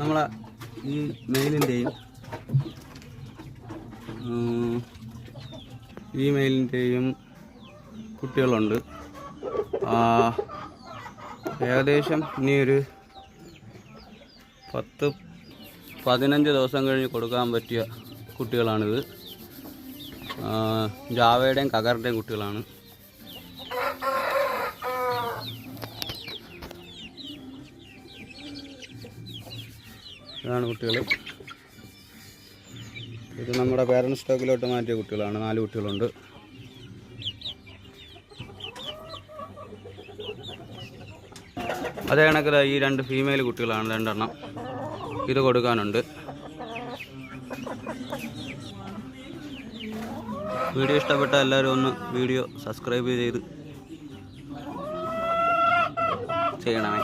നമ്മളെ ഈ മെയിലിൻ്റെയും കുട്ടികളുണ്ട്. ഏകദേശം ഇനി ഒരു 10-15 ദിവസം കഴിഞ്ഞ് കൊടുക്കാൻ പറ്റിയ കുട്ടികളാണിത്. ജാവയുടെയും കഗറിൻ്റെയും കുട്ടികളാണ്. ഇതാണ് കുട്ടികൾ. ഇത് നമ്മുടെ പേരൻറ് സ്റ്റോക്കിലോട്ട് മാറ്റിയ കുട്ടികളാണ്. 4 കുട്ടികളുണ്ട്. അതേ കണക്കിൽ ഈ 2 ഫീമെയിൽ കുട്ടികളാണ്, 2 എണ്ണം. ഇത് കൊടുക്കാനുണ്ട്. വീഡിയോ ഇഷ്ടപ്പെട്ട എല്ലാവരും ഒന്ന് വീഡിയോ സബ്സ്ക്രൈബ് ചെയ്ത് ചെയ്യണമേ.